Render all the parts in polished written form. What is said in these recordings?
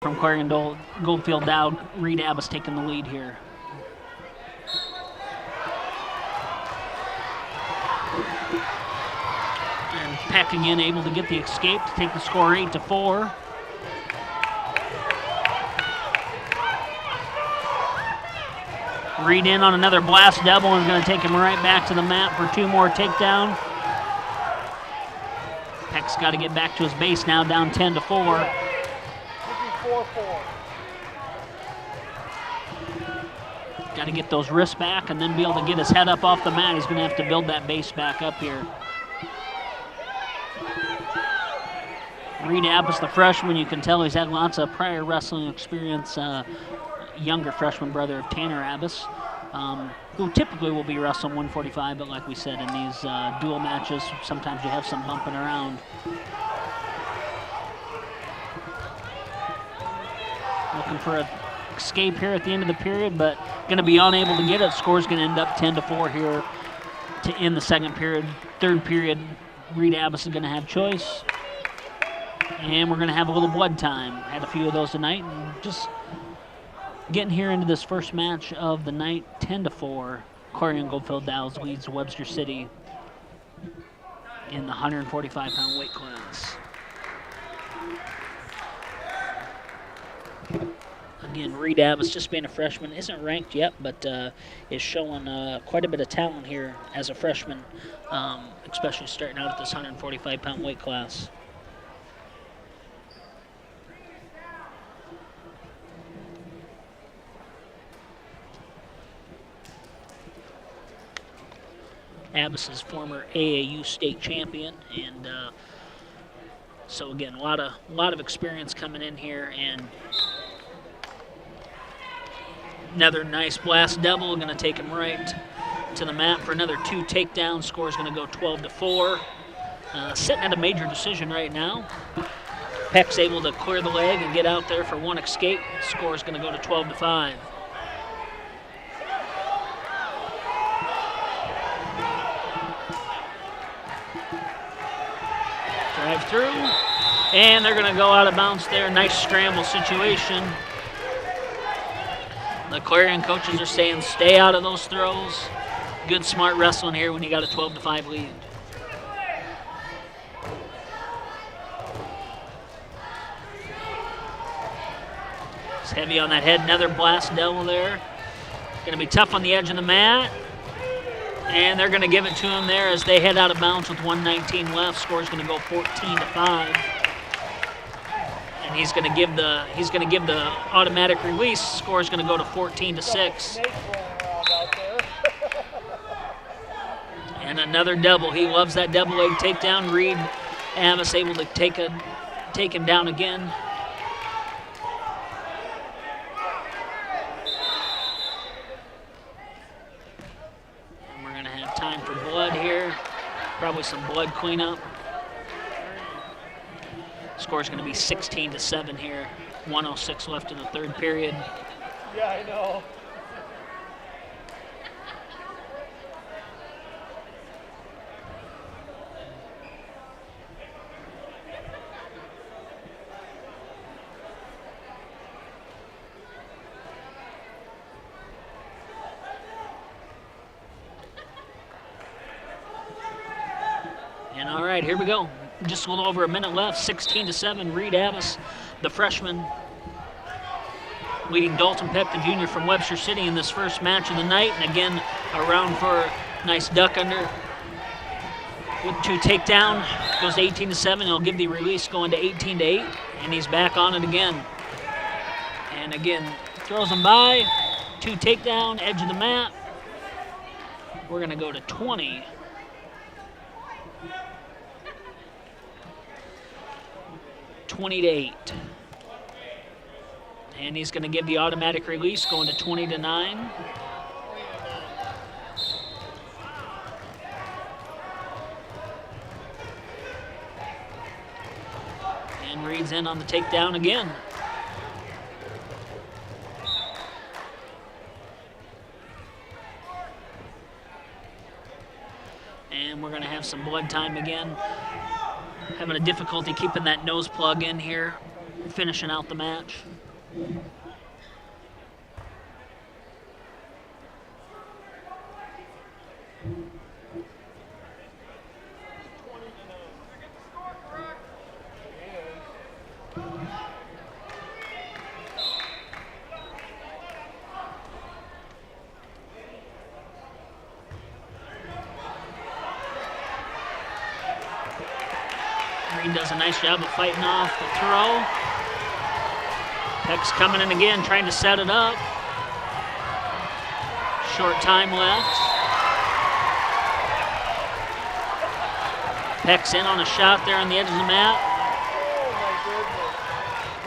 from Clarion Goldfield Dow. Reed Abbas taking the lead here. And Peck again able to get the escape to take the score 8-4. Reed in on another blast double and is going to take him right back to the mat for 2 more takedown. Peck's got to get back to his base now, down 10-4. 4-4. Got to get those wrists back and then be able to get his head up off the mat. He's going to have to build that base back up here. Reed Abbas, the freshman, you can tell he's had lots of prior wrestling experience. Younger freshman brother of Tanner Abbas, who typically will be wrestling 145, but like we said, in these dual matches, sometimes you have some bumping around. Looking for an escape here at the end of the period, but going to be unable to get it. Score's going to end up 10-4 here to end the second period. Third period, Reed Abbas is going to have choice. And we're going to have a little blood time. Had a few of those tonight, and just getting here into this first match of the night, 10-4. Clarion Goldfield Dows leads Webster City in the 145-pound weight class. Again, Reed Abbas, just being a freshman, isn't ranked yet, but is showing quite a bit of talent here as a freshman, especially starting out at this 145-pound weight class. Abbas is former AAU state champion, and so again, a lot of experience coming in here, and another nice blast double, going to take him right to the mat for another 2 takedowns. Score is going to go 12-4. Sitting at a major decision right now. Peck's able to clear the leg and get out there for 1 escape. Score is going to go to 12-5. Drive through, and they're going to go out of bounds there. Nice scramble situation. The Clarion coaches are saying stay out of those throws. Good, smart wrestling here when you got a 12-5 lead. It's heavy on that head. Another blast double there. Going to be tough on the edge of the mat. And they're going to give it to him there as they head out of bounds with 1:19 left. Score's going to go 14-5. And he's going to give the automatic release. Score's going to go to 14-6. And another double. He loves that double leg takedown. Reed Abbas able to take him down again. Time for blood here. Probably some blood cleanup. Score's going to be 16-7 here. 1:06 left in the third period. Yeah, I know. And all right, here we go. Just a little over a minute left, 16-7. Reed Abbas, the freshman, leading Dalton Peck, the junior from Webster City, in this first match of the night. And again, around for a nice duck under with 2 takedown. Goes to 18-7. He'll give the release going to 18-8. And he's back on it again. And again, throws him by. 2 takedown, edge of the mat. We're going to go to 20. 20-8. And he's going to give the automatic release going to 20-9. And Reed's in on the takedown again. And we're going to have some blood time again. Having a difficulty keeping that nose plug in here, finishing out the match. Green does a nice job of fighting off the throw. Peck's coming in again, trying to set it up. Short time left. Peck's in on a shot there on the edge of the mat.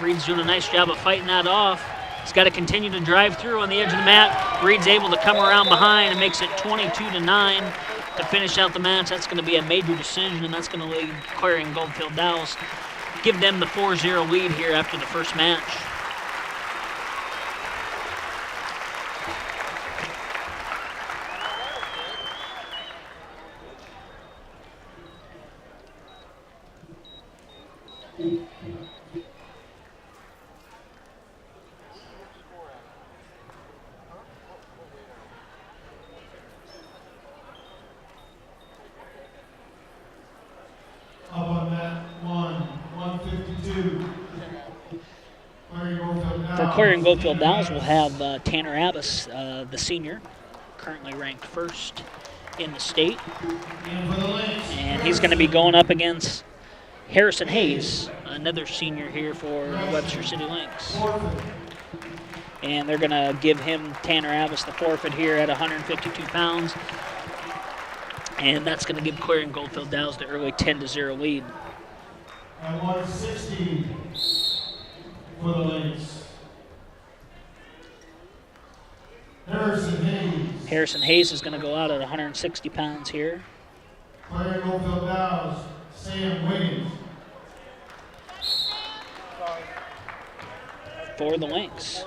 Reed's doing a nice job of fighting that off. He's got to continue to drive through on the edge of the mat. Reed's able to come around behind and makes it 22-9 to finish out the match. That's going to be a major decision, and that's going to lead Clarion Goldfield Dallas, give them the 4-0 lead here after the first match. Clarion Goldfield Dallas will have Tanner Abbas, the senior, currently ranked first in the state. And he's going to be going up against Harrison Hayes, another senior here for the Webster City Lynx. And they're going to give him, Tanner Abbas, the forfeit here at 152 pounds. And that's going to give Clarion Goldfield Dallas the early 10-0 lead. At 160 for the Lynx. Harrison Hayes is going to go out at 160 pounds here. Clarion Goldfield Dallas, Sam Wiggins. For the Lynx.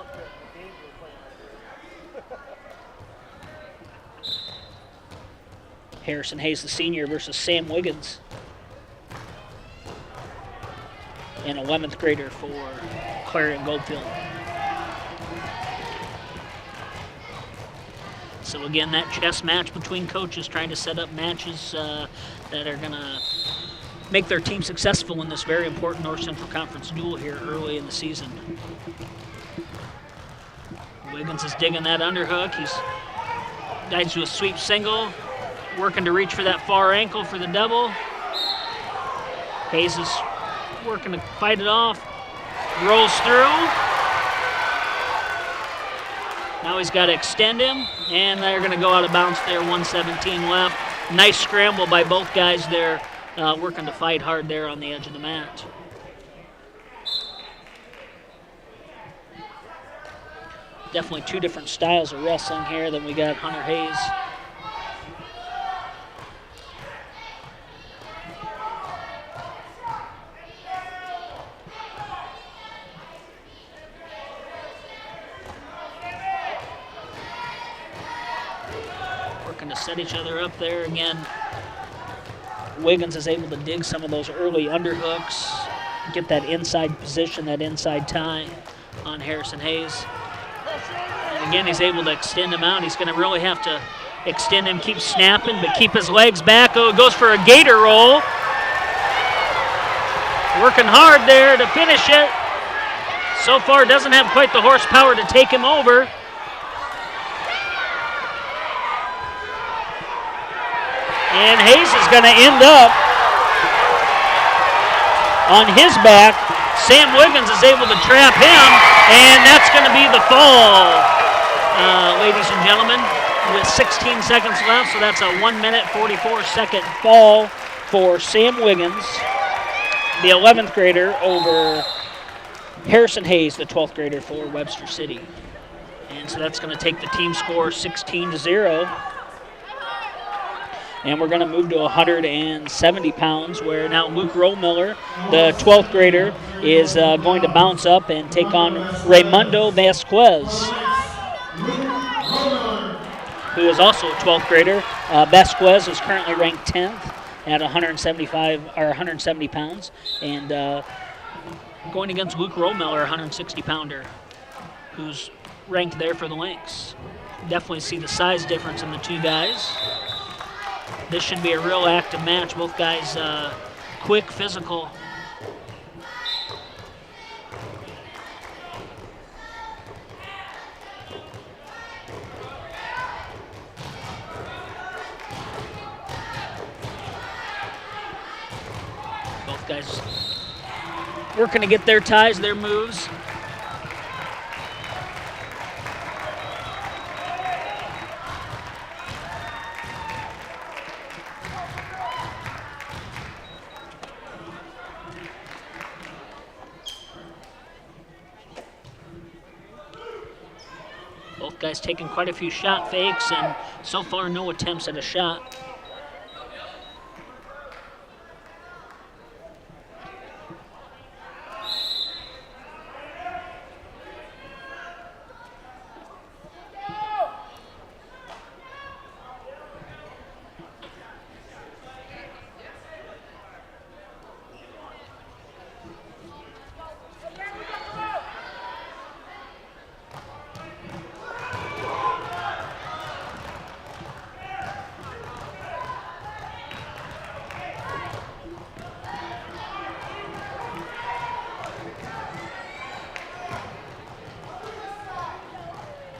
Harrison Hayes, the senior, versus Sam Wiggins, an 11th grader for Clarion Goldfield. So again, that chess match between coaches trying to set up matches that are going to make their team successful in this very important North Central Conference duel here early in the season. Wiggins is digging that underhook. He's dives to a sweep single, working to reach for that far ankle for the double. Hayes is working to fight it off, rolls through. Now he's got to extend him, and they're going to go out of bounds there, 1:17 left. Nice scramble by both guys there, working to fight hard there on the edge of the mat. Definitely two different styles of wrestling here. Then we got Hunter Hayes. To set each other up there again. Wiggins is able to dig some of those early underhooks, get that inside position, that inside tie on Harrison Hayes. And again, he's able to extend him out. He's going to really have to extend him, keep snapping, but keep his legs back. Oh, it goes for a gator roll. Working hard there to finish it. So far, doesn't have quite the horsepower to take him over. And Hayes is going to end up on his back. Sam Wiggins is able to trap him, and that's going to be the fall, ladies and gentlemen, with 16 seconds left. So that's a 1-minute, 44-second fall for Sam Wiggins, the 11th grader, over Harrison Hayes, the 12th grader for Webster City. And so that's going to take the team score 16-0. And we're going to move to 170 pounds, where now Luke Rollmiller, the 12th grader, is going to bounce up and take on Raimundo Vasquez, who is also a 12th grader. Vasquez is currently ranked 10th at 170 pounds, and going against Luke Rollmiller, 160-pounder. who's ranked there for the Lynx. Definitely see the size difference in the two guys. This should be a real active match. Both guys quick, physical. Both guys working to get their ties, their moves. Both guys taking quite a few shot fakes, and so far no attempts at a shot.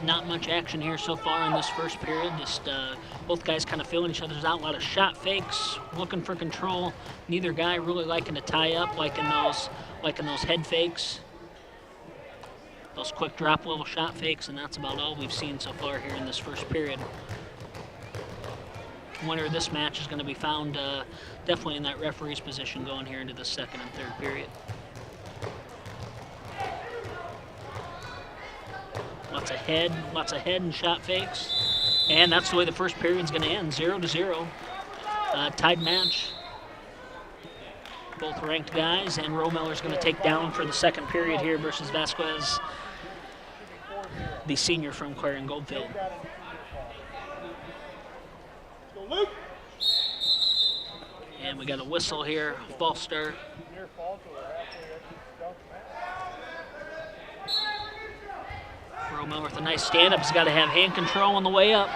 Not much action here so far in this first period. Just both guys kind of feeling each other's out. A lot of shot fakes, looking for control. Neither guy really liking to tie up, liking those head fakes, those quick drop level shot fakes, and that's about all we've seen so far here in this first period. Winner of this match is going to be found definitely in that referee's position going here into the second and third period. Lots of head and shot fakes. And that's the way the first period's going to end, 0-0. Tied match. Both ranked guys, and Rohmiller's going to take down for the second period here versus Vasquez, the senior from Clarion Goldfield. And we got a whistle here, false start. Rohmiller with a nice stand-up. He's got to have hand control on the way up.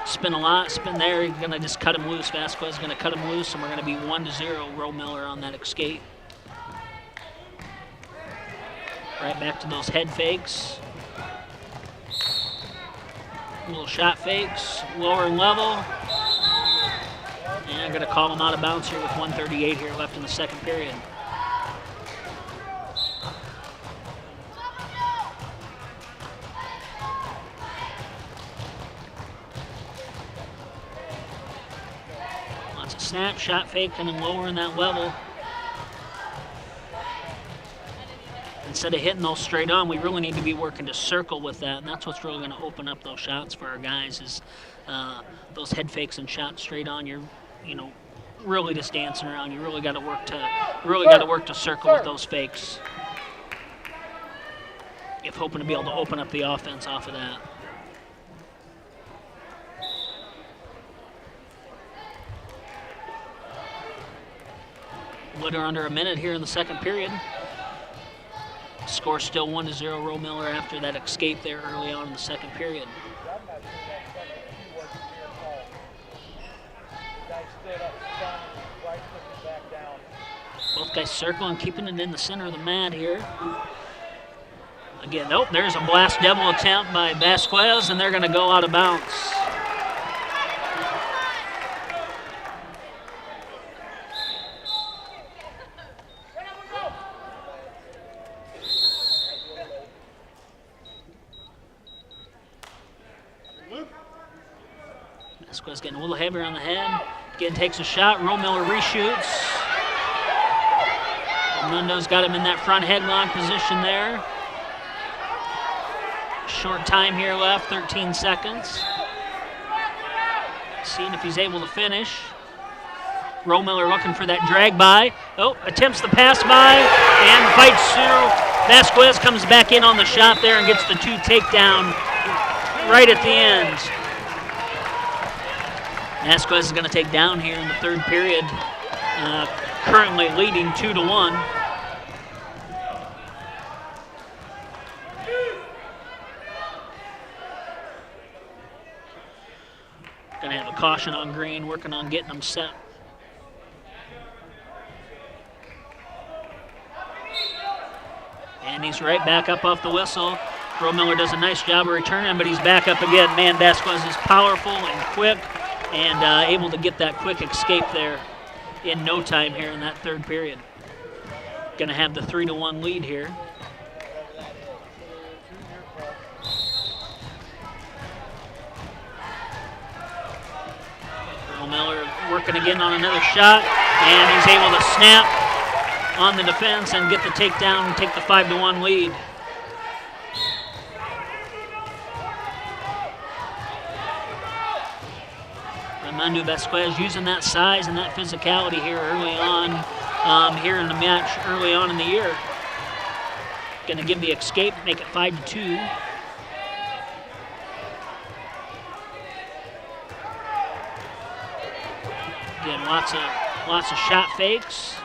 Spin a lot, spin there. He's going to just cut him loose. Vasquez is going to cut him loose, and we're going to be 1-0 Rohmiller on that escape. Right back to those head fakes. Little shot fakes, lower and level. And I'm going to call him out of bounds here with 1:38 here left in the second period. Snap, shot fake, and then lowering that level. Instead of hitting those straight on, we really need to be working to circle with that, and that's what's really going to open up those shots for our guys is those head fakes and shots straight on. You're, really just dancing around. You really got to work to circle with those fakes if hoping to be able to open up the offense off of that. Little under a minute here in the second period. Score still 1-0 Rohmiller after that escape there early on in the second period. Both guys circling, keeping it in the center of the mat here. Again, nope, there's a blast devil attempt by Vasquez, and they're going to go out of bounds. Vasquez getting a little heavier on the head. Again, takes a shot. Rohmiller reshoots. Mundo's got him in that front headlock position there. Short time here left, 13 seconds. Seeing if he's able to finish. Rohmiller looking for that drag by. Oh, attempts the pass by and fights through. Vasquez comes back in on the shot there and gets the 2 takedown right at the end. Vasquez is going to take down here in the third period, currently leading 2-1. Going to have a caution on green, working on getting them set. And he's right back up off the whistle. Miller does a nice job of returning, but he's back up again. Man, Vasquez is powerful and quick and able to get that quick escape there in no time here in that third period. Going to have the 3-1 lead here. Miller working again on another shot, and he's able to snap on the defense and get the takedown and take the 5-1 lead. Armando Vasquez using that size and that physicality here early on, here in the match, early on in the year. Going to give the escape, make it 5-2. Again, lots of shot fakes.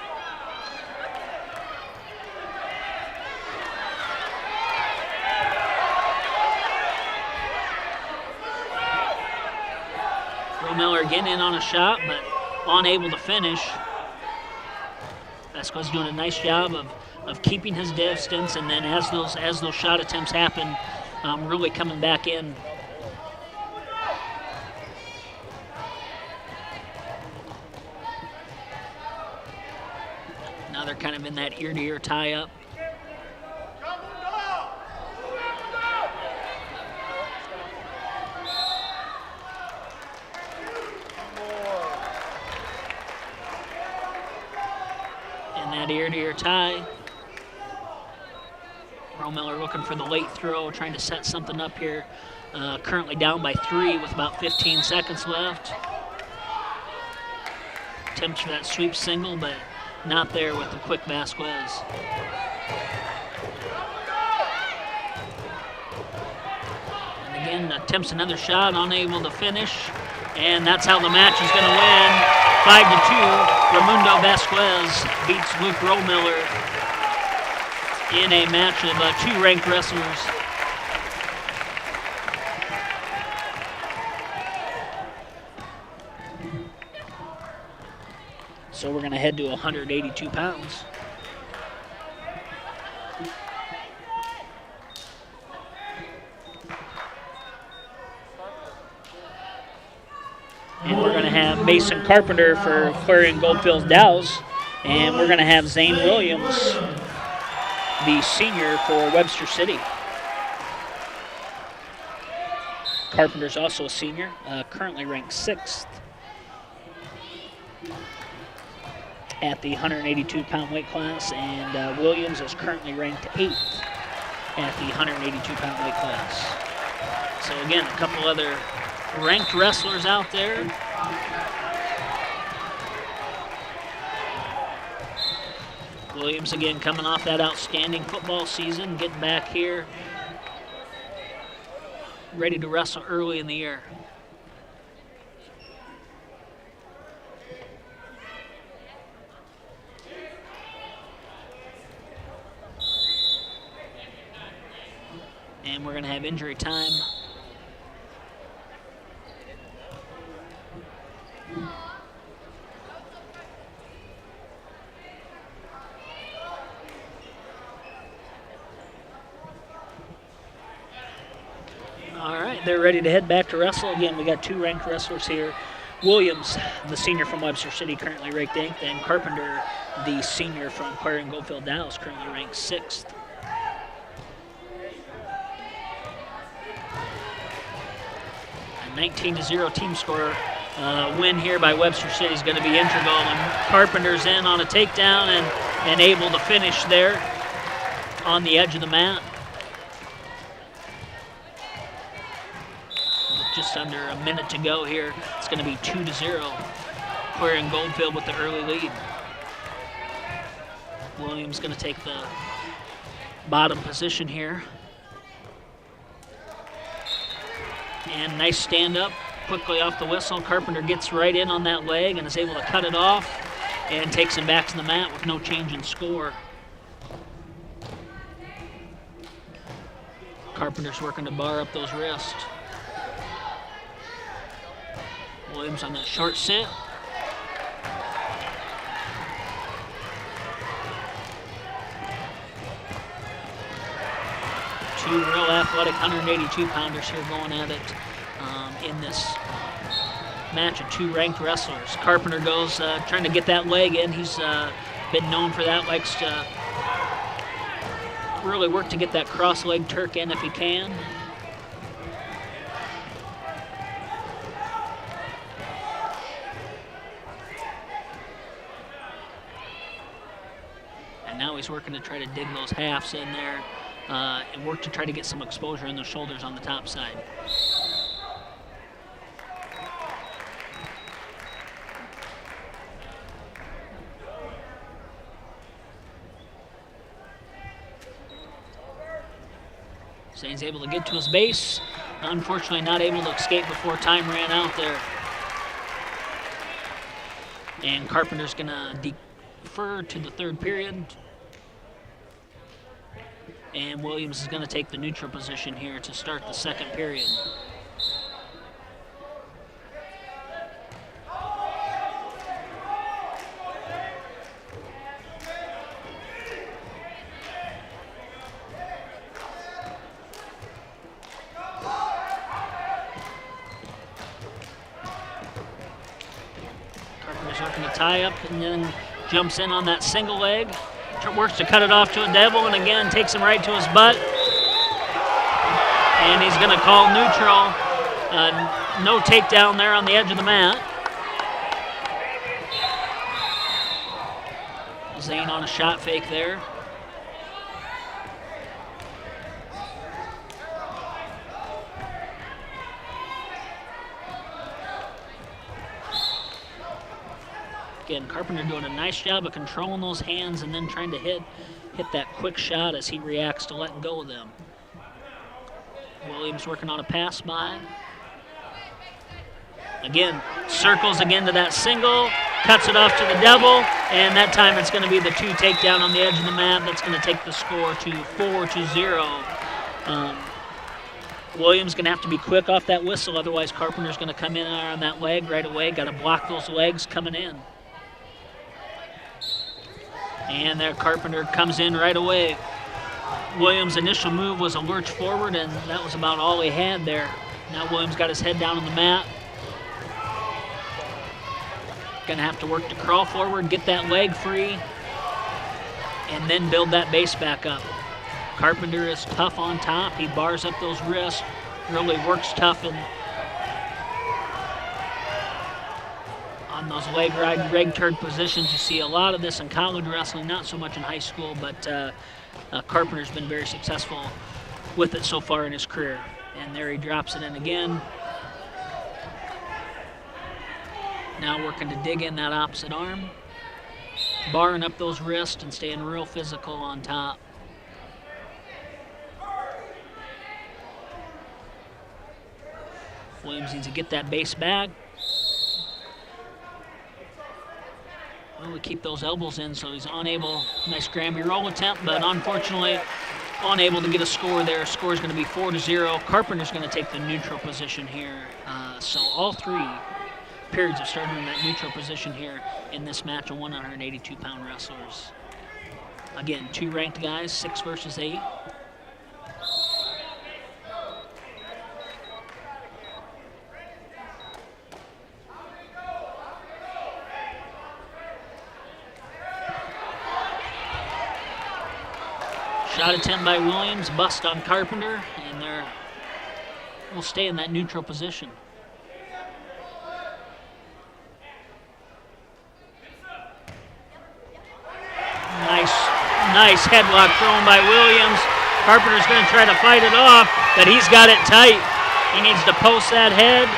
Miller again in on a shot, but unable to finish. Vasquez doing a nice job of keeping his distance, and then as those shot attempts happen, really coming back in. Now they're kind of in that ear-to-ear tie-up. Ear-to-ear tie. Miller looking for the late throw, trying to set something up here. Currently down by 3 with about 15 seconds left. Attempts for that sweep single, but not there with the quick Vasquez. And again, attempts another shot, unable to finish. And that's how the match is going to win. 5-2. Raimundo Vasquez beats Luke Rollmiller in a match of 2 ranked wrestlers. So we're going to head to 182 pounds. And we're going to have Mason Carpenter for Clarion Goldfield Dows. And we're going to have Zane Williams, the senior for Webster City. Carpenter's also a senior, currently ranked 6th at the 182-pound weight class. And Williams is currently ranked 8th at the 182-pound weight class. So again, a couple other ranked wrestlers out there. Williams again coming off that outstanding football season, getting back here, ready to wrestle early in the year. And we're going to have injury time. All right, they're ready to head back to wrestle. Again, we got 2 ranked wrestlers here. Williams, the senior from Webster City, currently ranked 8th, and Carpenter, the senior from Clarion Goldfield Dallas, currently ranked 6th. A 19-0 team score win here by Webster City is going to be integral, and Carpenter's in on a takedown and able to finish there on the edge of the mat. Just under a minute to go here. It's going to be 2-0. Clarion Goldfield with the early lead. Williams going to take the bottom position here. And nice stand up, quickly off the whistle. Carpenter gets right in on that leg and is able to cut it off and takes him back to the mat with no change in score. Carpenter's working to bar up those wrists. Williams on that short sit. Two real athletic 182-pounders here going at it in this match of two ranked wrestlers. Carpenter goes trying to get that leg in. He's been known for that, likes to really work to get that cross leg Turk in if he can. And now he's working to try to dig those halves in there and work to try to get some exposure in the shoulders on the top side. Zane's able to get to his base. Unfortunately, not able to escape before time ran out there. And Carpenter's going to defer to the third period. And Williams is going to take the neutral position here to start the second period. Looking to tie up and then jumps in on that single leg. Works to cut it off to a devil and again takes him right to his butt. And he's going to call neutral. No takedown there on the edge of the mat. Zane on a shot fake there. Again, Carpenter doing a nice job of controlling those hands and then trying to hit that quick shot as he reacts to letting go of them. Williams working on a pass by. Again, circles again to that single, cuts it off to the devil, and that time it's going to be the two takedown on the edge of the mat. That's going to take the score to 4-0. Williams going to have to be quick off that whistle, otherwise Carpenter's going to come in on that leg right away. Got to block those legs coming in. And there Carpenter comes in right away. Williams' initial move was a lurch forward, and that was about all he had there. Now Williams got his head down on the mat. Gonna have to work to crawl forward, get that leg free, and then build that base back up. Carpenter is tough on top. He bars up those wrists, really works tough and on those leg turd positions. You see a lot of this in college wrestling, not so much in high school, but Carpenter's been very successful with it so far in his career. And there he drops it in again. Now working to dig in that opposite arm, barring up those wrists and staying real physical on top. Williams needs to get that base back. Well, we keep those elbows in, so he's unable. Nice Granby roll attempt, but unfortunately unable to get a score there. Score is going to be 4-0. Carpenter's going to take the neutral position here. So all three periods have started in that neutral position here in this match of 182-pound wrestlers. Again, two ranked guys, 6 versus 8. Shot attempt by Williams, bust on Carpenter, and we'll stay in that neutral position. Nice headlock thrown by Williams. Carpenter's going to try to fight it off, but he's got it tight. He needs to post that head.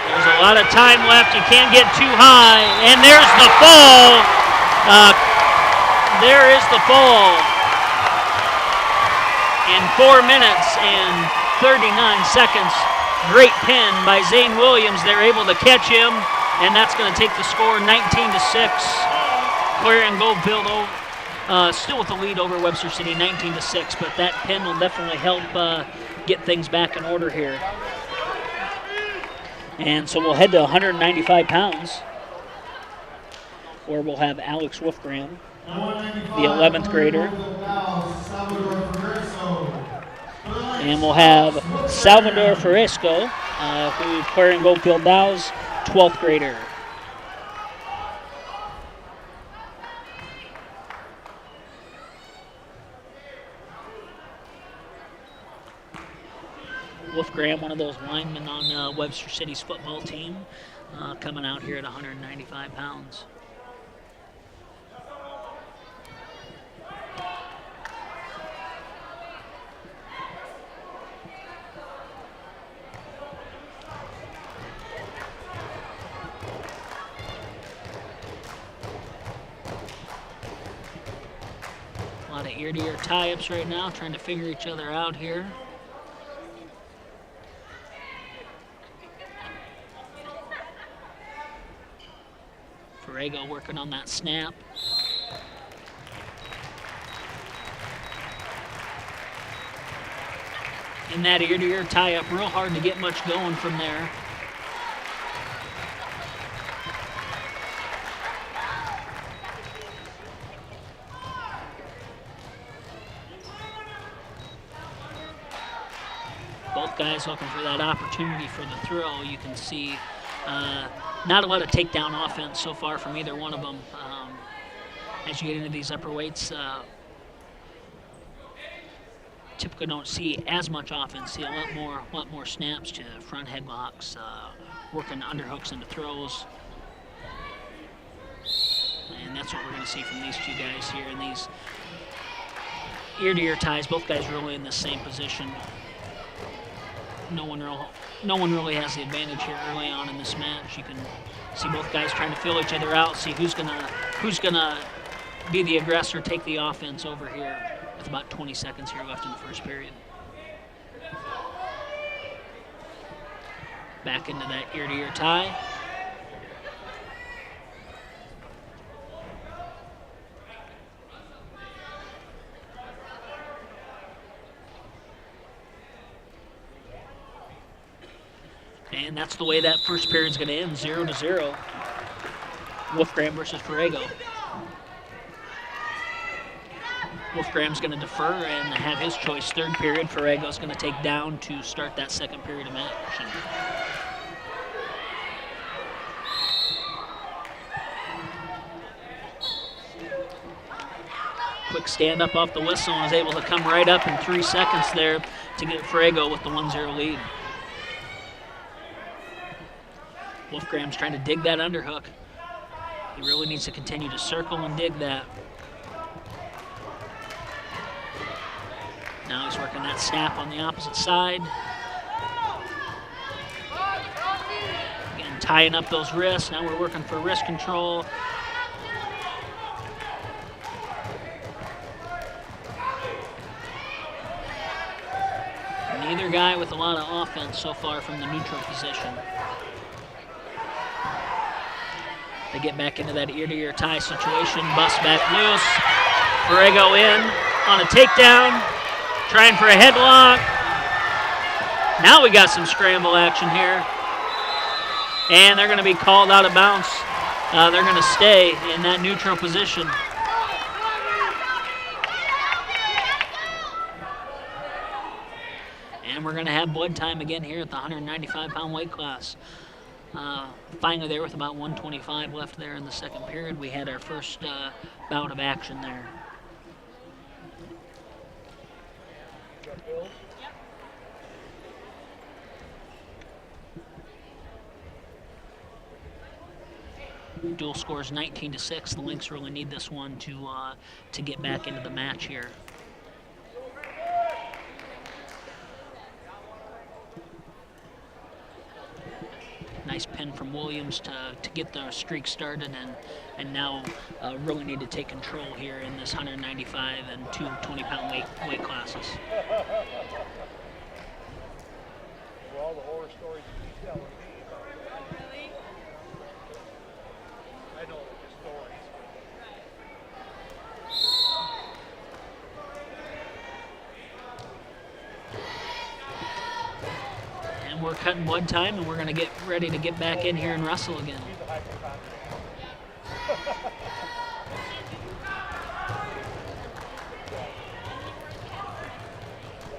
There's a lot of time left. You can't get too high. And there's the fall. There is the fall. In 4 minutes and 39 seconds, great pin by Zane Williams. They're able to catch him, and that's going to take the score 19-6. Clear and go Still with the lead over Webster City, 19-6, but that pin will definitely help get things back in order here. And so we'll head to 195 pounds, where we'll have Alex Wolfgram, the 11th grader. And we'll have Salvador Fresco, who's wearing Goldfield Dow's 12th grader. Wolfgram, one of those linemen on Webster City's football team, coming out here at 195 pounds. A lot of ear-to-ear tie-ups right now, trying to figure each other out here. Ferrego working on that snap. In that ear-to-ear tie-up, real hard to get much going from there. Both guys looking for that opportunity for the throw. You can see not a lot of takedown offense so far from either one of them. As you get into these upper weights, typically don't see as much offense. See a lot more snaps to front headlocks, working underhooks into throws, and that's what we're going to see from these two guys here in these ear-to-ear ties. Both guys really in the same position. No one really has the advantage here early on in this match. You can see both guys trying to feel each other out, see who's gonna be the aggressor, take the offense over here with about 20 seconds here left in the first period. Back into that ear-to-ear tie. And that's the way that first period's going to end, 0-0. Wolfgram versus Ferrego. Wolfgram's going to defer and have his choice third period. Ferrego's going to take down to start that second period of action. Quick stand up off the whistle and was able to come right up in 3 seconds there to get Ferrego with the 1-0 lead. Wolfgram's trying to dig that underhook. He really needs to continue to circle and dig that. Now he's working that snap on the opposite side. Again, tying up those wrists. Now we're working for wrist control. Neither guy with a lot of offense so far from the neutral position. They get back into that ear-to-ear tie situation. Bust back loose. Ferrego in on a takedown. Trying for a headlock. Now we got some scramble action here. And they're going to be called out of bounds. They're going to stay in that neutral position. And we're going to have blood time again here at the 195-pound weight class. Finally there with about 1:25 left there in the second period, we had our first bout of action there. Dual scores 19-6. The Lynx really need this one to get back into the match here. Nice pin from Williams to get the streak started, and now really need to take control here in this 195 and 220-pound weight classes. For all the horror stories you keep telling me about it. I know they're just stories. we're cutting blood time, and we're going to get ready to get back in here and wrestle again. He's a hypochondriac.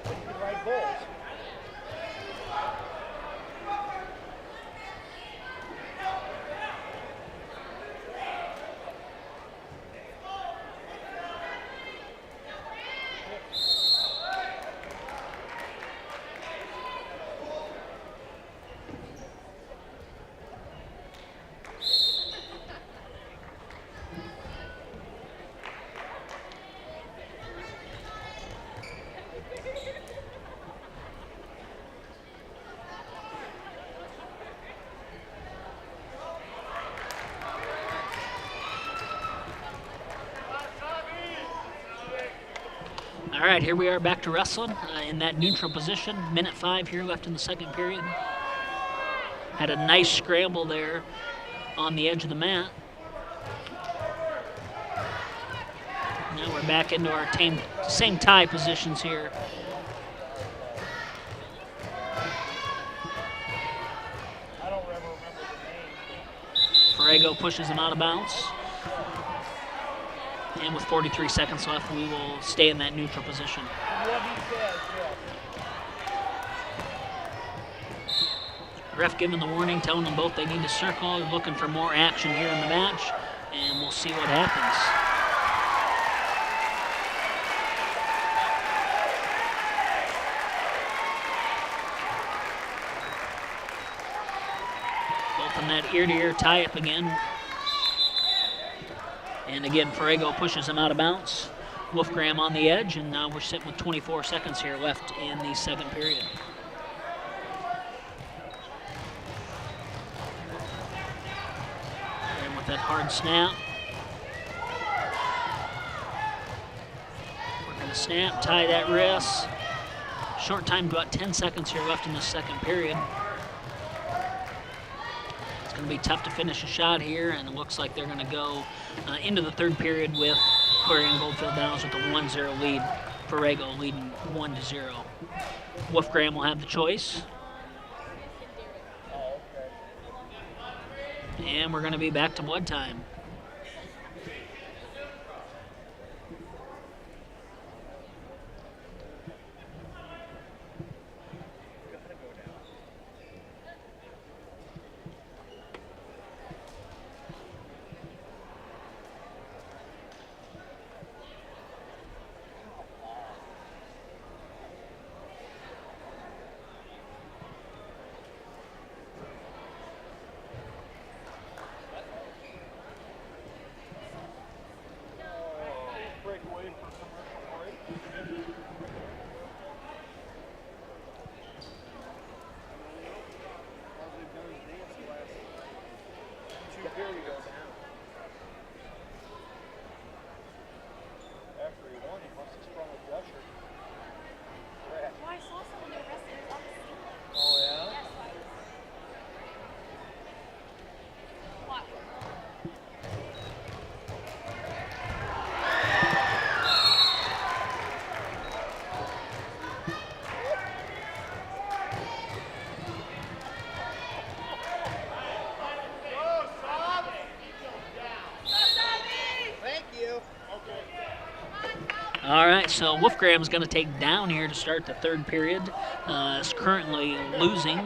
You can ride bulls. All right, here we are back to wrestling in that neutral position. Minute 5 here left in the second period. Had a nice scramble there on the edge of the mat. Now we're back into our same tie positions here. I don't ever remember the name. Ferrego pushes him out of bounds. And with 43 seconds left, we will stay in that neutral position. And what he says, yes. Ref giving the warning, telling them both they need to circle, looking for more action here in the match, and we'll see what happens. Both in that ear-to-ear tie-up again. And again, Ferrego pushes him out of bounds. Wolfgram on the edge, and now we're sitting with 24 seconds here left in the second period. And with that hard snap, we're going to snap, tie that wrist. Short time, about 10 seconds here left in the second period. It's going to be tough to finish a shot here, and it looks like they're going to go into the third period with Clarion Goldfield Downs with a 1-0 lead. Ferrego leading 1-0. Wolfgram will have the choice. And we're going to be back to blood time. All right, so Wolfgram's going to take down here to start the third period. Is currently losing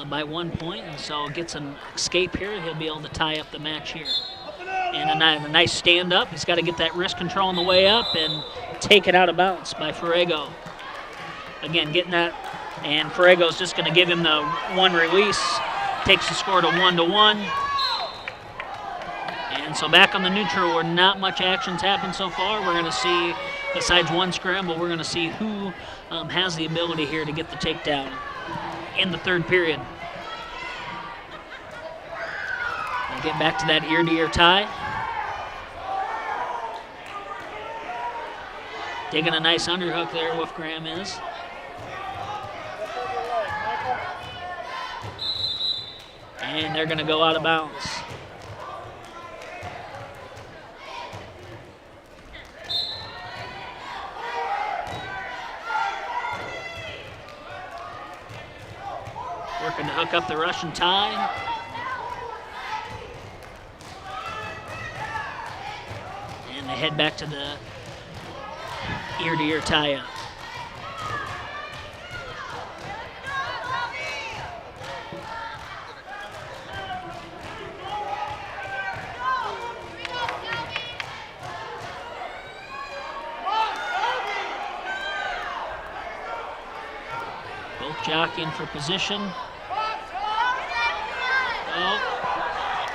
by 1 point, and so gets an escape here. He'll be able to tie up the match here. And a nice stand up. He's got to get that wrist control on the way up and take it out of bounds by Ferrego. Again, getting that, and Ferrego's just going to give him the one release. Takes the score to 1-1. And so back on the neutral where not much action's happened so far. We're going to see, besides one scramble, we're going to see who has the ability here to get the takedown in the third period. We'll get back to that ear-to-ear tie. Taking a nice underhook there, Wolfgram is. And they're going to go out of bounds. Working to hook up the Russian tie. And they head back to the ear-to-ear tie-up. Both jockeying for position. Oh,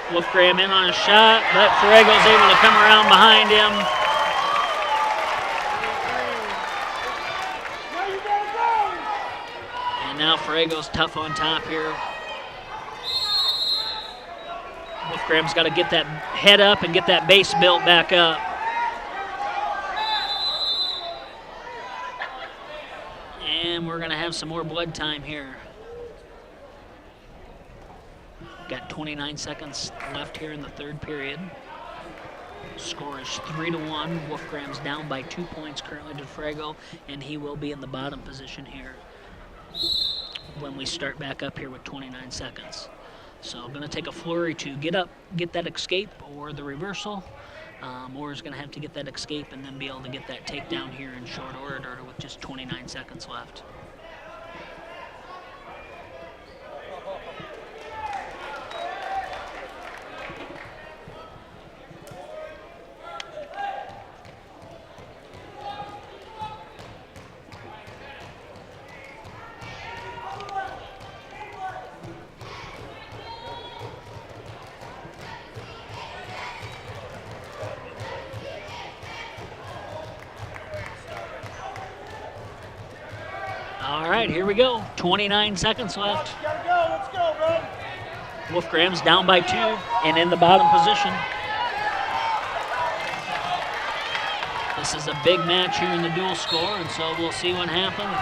Wolfgram in on a shot, but Ferrego's able to come around behind him. And now Ferrego's tough on top here. Wolfgram's got to get that head up and get that base built back up. And we're going to have some more blood time here. Got 29 seconds left here in the third period. Score is 3-1. Wolfgram's down by 2 points currently to Ferrego, and he will be in the bottom position here when we start back up here with 29 seconds. So I'm going to take a flurry to get up, get that escape or the reversal. Or is going to have to get that escape and then be able to get that takedown here in short order with just 29 seconds left. All right, here we go. 29 seconds left. Gotta go, let's go, bud. Wolfgram's down by 2 and in the bottom position. This is a big match here in the dual score, and so we'll see what happens.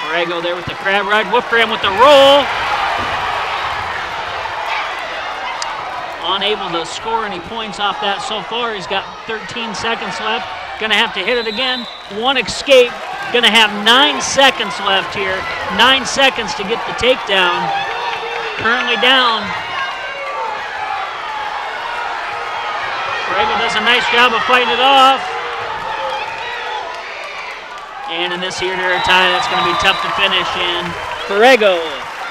Ferrego there with the crab ride. Wolfgram with the roll. Unable to score any points off that so far. He's got 13 seconds left. Gonna have to hit it again. One escape. Gonna have 9 seconds left here. 9 seconds to get the takedown. Currently down. Ferrego does a nice job of fighting it off. And in this ear-to-ear tie, that's gonna be tough to finish. And Ferrego,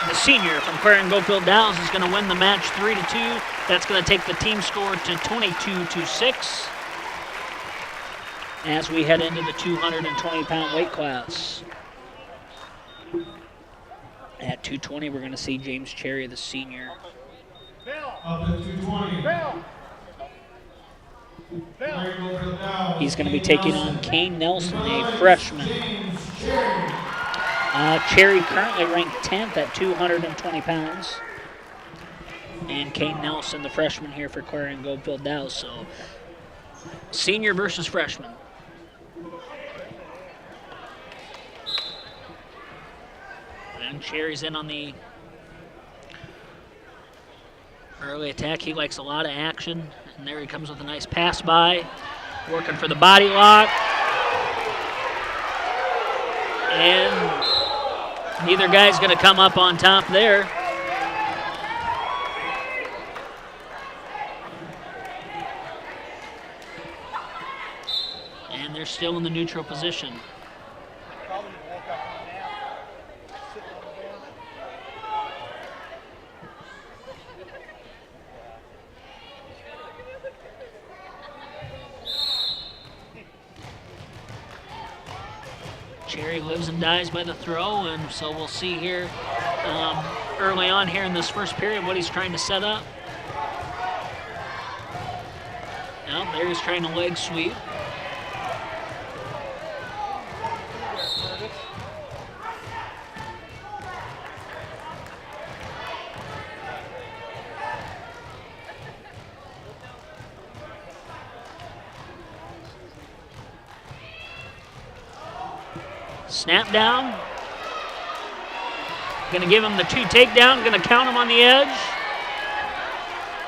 the senior from Clarion-Goldfield Dalles, is going to win the match 3-2. That's going to take the team score to 22-6 as we head into the 220-pound weight class. At 220, we're going to see James Cherry, the senior. Up at 220. He's going to be taking on Kane Nelson, a freshman. Cherry currently ranked 10th at 220 pounds. And Kane Nelson, the freshman here for Clarion-Goldfield Dalles. So, senior versus freshman. And Cherry's in on the early attack. He likes a lot of action. And there he comes with a nice pass by. Working for the body lock. And neither guy's going to come up on top there. And they're still in the neutral position. Cherry lives and dies by the throw, and so we'll see here early on here in this first period what he's trying to set up. Now, there he's trying to leg sweep. Snap down. Gonna give him the 2 takedown. Gonna count him on the edge.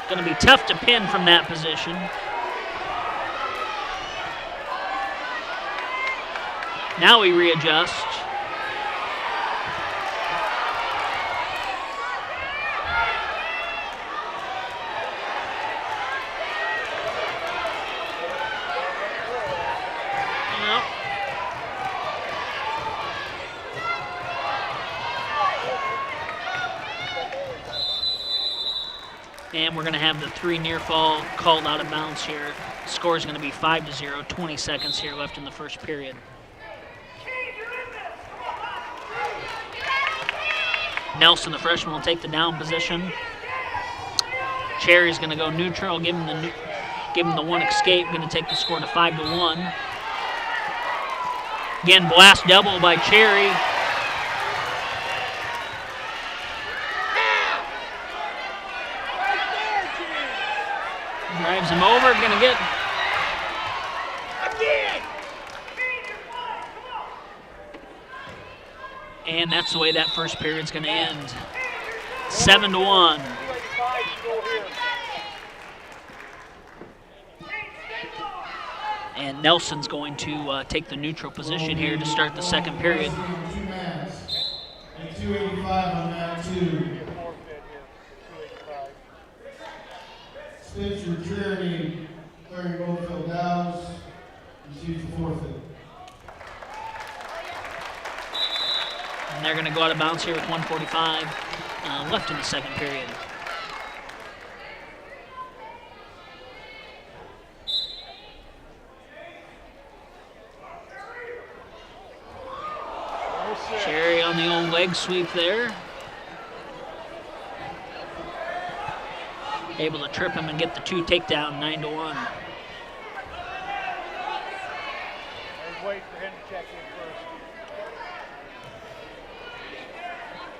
Gonna be tough to pin from that position. Now we readjust. Yep. And we're going to have the 3 near fall called out of bounds here. Score is going to be 5-0, 20 seconds here left in the first period. Nelson, the freshman, will take the down position. Cherry's going to go neutral, give him the 1 escape, going to take the score to 5-1. Again, blast double by Cherry. Drives him over, going to get. And that's the way that first period's going to end. 7-1. And Nelson's going to take the neutral position here to start the second period. 285 on that 2. Spencer Cherry, clearing Goldfield Downs, receives the forfeit. And they're going to go out of bounds here with 1:45 left in the second period. Cherry on the old leg sweep there. Able to trip him and get the 2 takedown, 9-1. I was waiting for him to check in first.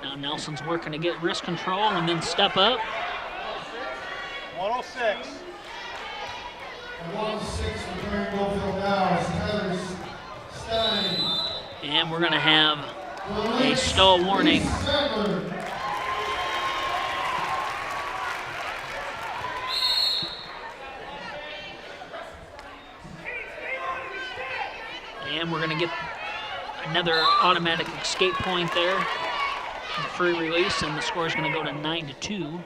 Now Nelson's working to get wrist control and then step up. 106. 106 for clearing Goldfield Downs, Heather Stein. And we're going to have a stall warning. And we're going to get another automatic escape point there. The free release, and the score is going to go to 9-2.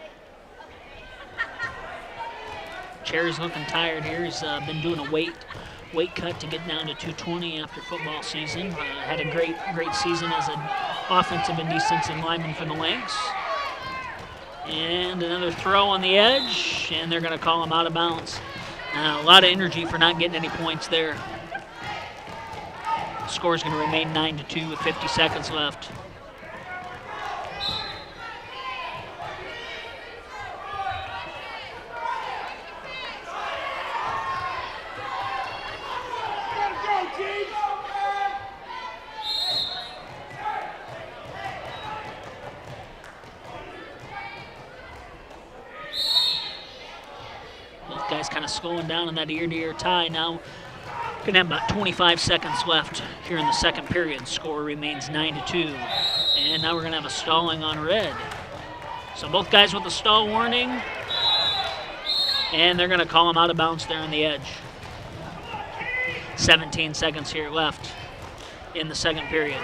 Cherry's looking tired here. He's been doing a weight cut to get down to 220 after football season. Had a great season as an offensive and defensive lineman for the Lynx. And another throw on the edge, and they're going to call him out of bounds. A lot of energy for not getting any points there. The score is going to remain 9-2 with 50 seconds left. Both guys kind of slowing down in that ear-to-ear tie now. Going to have about 25 seconds left here in the second period. Score remains 9-2. And now we're going to have a stalling on red. So both guys with a stall warning. And they're going to call him out of bounds there on the edge. 17 seconds here left in the second period.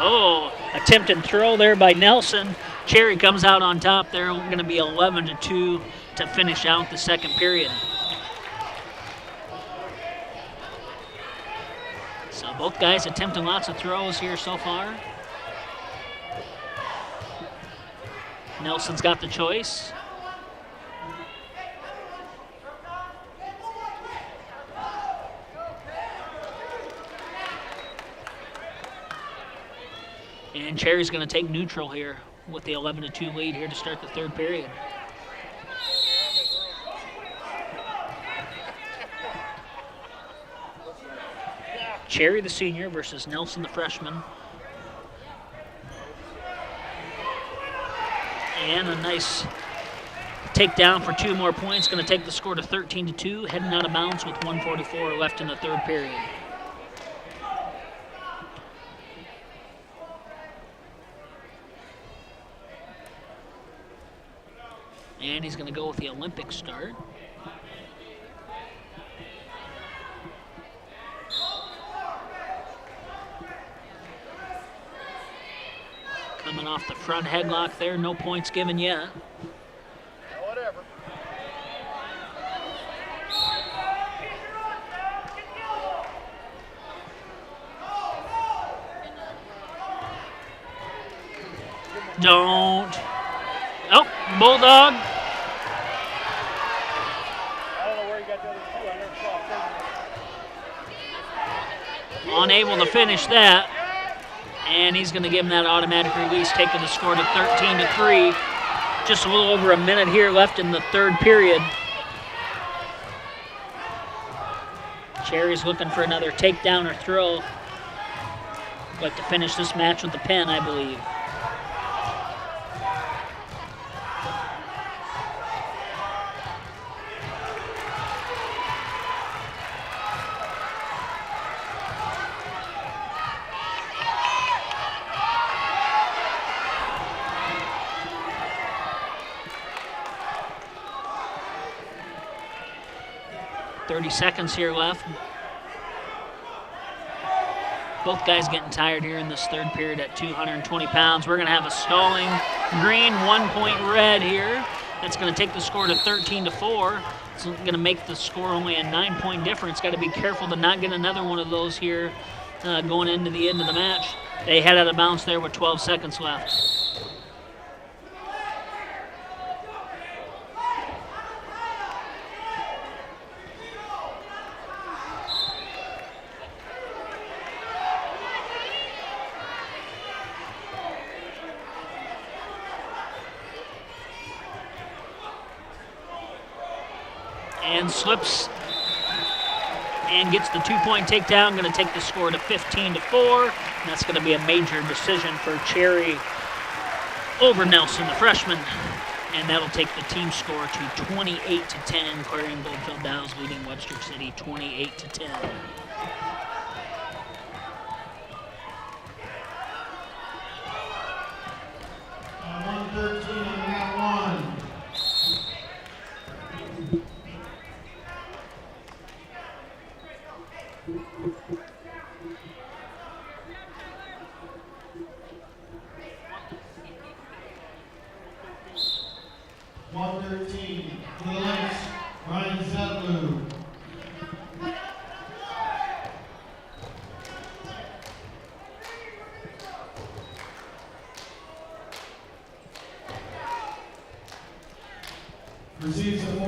Oh, attempted throw there by Nelson. Cherry comes out on top there. We're going to be 11-2 to finish out the second period. So both guys attempting lots of throws here so far. Nelson's got the choice. And Cherry's going to take neutral here with the 11-2 lead here to start the third period. Cherry, the senior, versus Nelson, the freshman. And a nice takedown for 2 more points. Going to take the score to 13-2, heading out of bounds with 1:44 left in the third period. he's going to go with the Olympic start. Coming off the front headlock there, no points given yet. Whatever. Don't. Oh, Bulldog. I don't know where he got the other two. I never saw him. Unable to finish that. And he's going to give him that automatic release, taking the score to 13-3. Just a little over a minute here left in the third period. Cherry's looking for another takedown or throw. Like to finish this match with the pin, I believe. Seconds here left. Both guys getting tired here in this third period at 220 pounds. We're going to have a stalling green, 1 point red here. That's going to take the score to 13-4. It's going to make the score only a 9 point difference. Got to be careful to not get another one of those here going into the end of the match. They head out of bounds there with 12 seconds left. And slips and gets the 2 point takedown. Going to take the score to 15-4. And that's going to be a major decision for Cherry over Nelson, the freshman. And that'll take the team score to 28-10. Clarion Goldfield Dow's leading Webster City 28-10.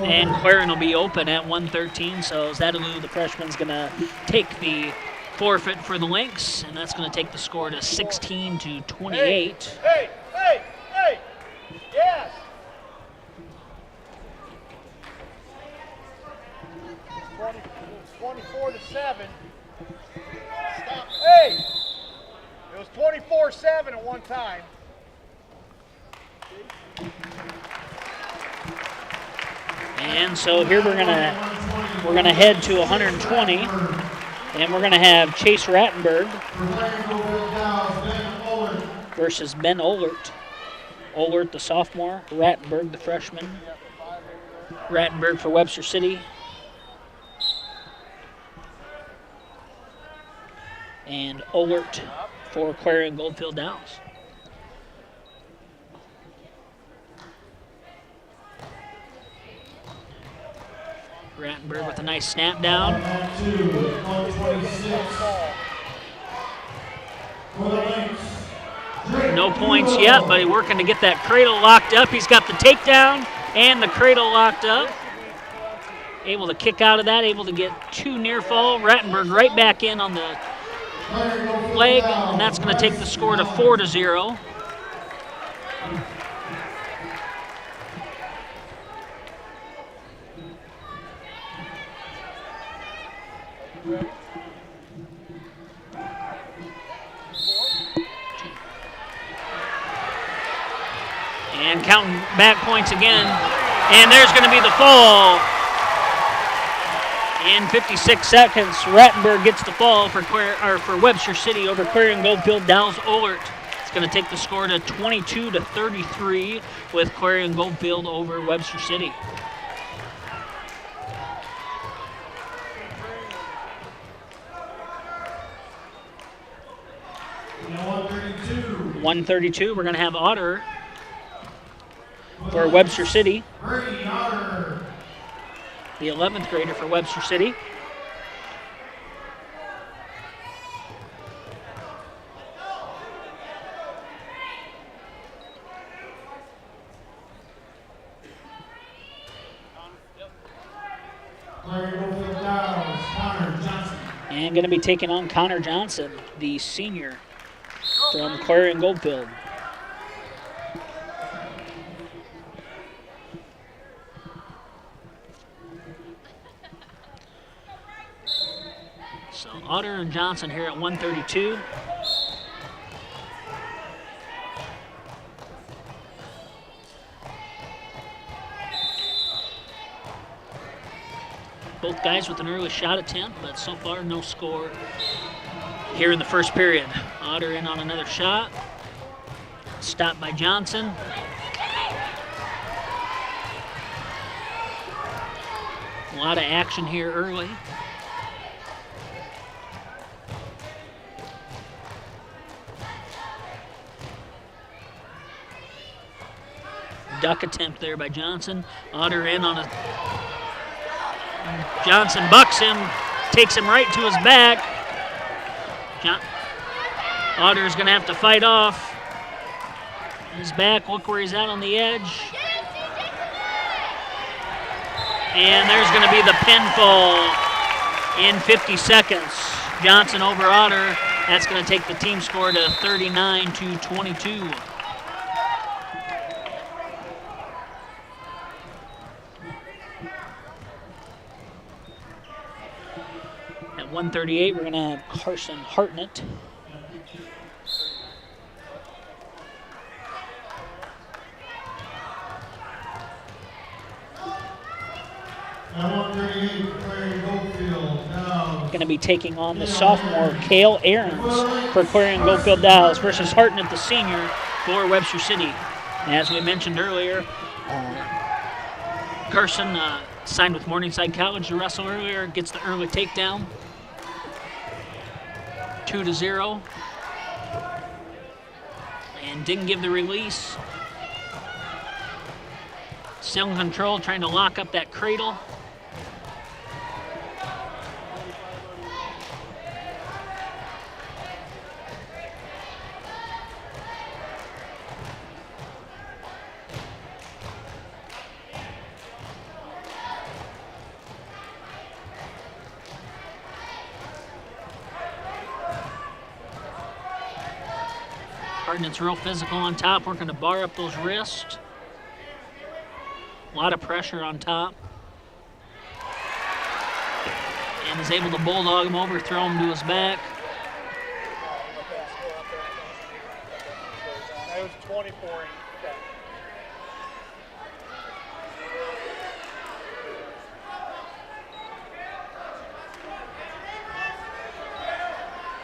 And Clarion will be open at 113, so Zadaloo, the freshman's going to take the forfeit for the Lynx, and that's going to take the score to 16-28. Hey! Yes! 24-7. Stop. Hey! It was 24-7 at one time. And so here we're gonna head to 120, and we're gonna have Chase Rattenberg versus Ben Ohlert. Ohlert, the sophomore, Rattenberg, the freshman. Rattenberg for Webster City. And Ohlert for Clarion Goldfield Downs. Rattenberg with a nice snap down. No points yet, but he's working to get that cradle locked up. He's got the takedown and the cradle locked up. Able to kick out of that, able to get two near fall. Rattenberg right back in on the leg, and that's going to take the score to 4-0. And counting back points again. And there's going to be the fall. In 56 seconds, Rattenberg gets the fall for Webster City over Clarion Goldfield Dow's Ohlert. It's going to take the score to 22-33 with Clarion Goldfield over Webster City. Now 132. 132, we're going to have Otter for Webster City. Brady Otter. The 11th grader for Webster City. And going to be taking on Connor Johnson, the senior from Clarion Goldfield. So Otter and Johnson here at 132. Both guys with an early shot attempt, but so far no score here in the first period. Otter in on another shot. Stopped by Johnson. A lot of action here early. Duck attempt there by Johnson. Otter in on a... Johnson bucks him, takes him right to his back. Otter is going to have to fight off his back. Look where he's out on the edge. And there's going to be the pinfall in 50 seconds. Johnson over Otter. That's going to take the team score to 39-22. At 138, we're going to have Carson Hartnett. Going to be taking on the sophomore Cale Aarons for Clarion Goldfield Dallas versus Hartnett, the senior, for Webster City. As we mentioned earlier, Carson signed with Morningside College to wrestle earlier, gets the early takedown, 2-0, and didn't give the release. Still in control, trying to lock up that cradle. Hartnett's real physical on top, working to bar up those wrists. A lot of pressure on top. And is able to bulldog him over, throw him to his back. It was 24.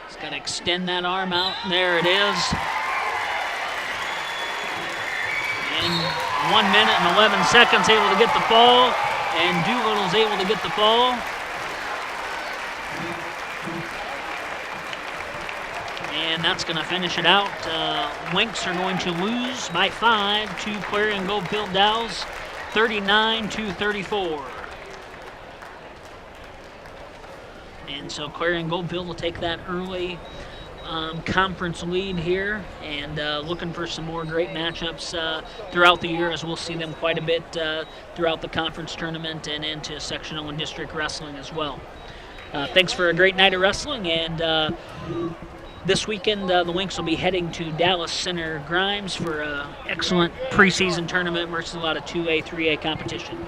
He's got to extend that arm out. There it is. In 1 minute and 11 seconds, able to get the fall, and Doolittle's able to get the fall. And that's going to finish it out. Lynx are going to lose by 5 to Clarion Goldfield Dallas, 39-34. And so Clarion Goldfield will take that early conference lead here, and looking for some more great matchups throughout the year, as we'll see them quite a bit throughout the conference tournament and into sectional and district wrestling as well. Thanks for a great night of wrestling, and this weekend the Lynx will be heading to Dallas Center Grimes for an excellent preseason tournament versus a lot of 2A, 3A competition.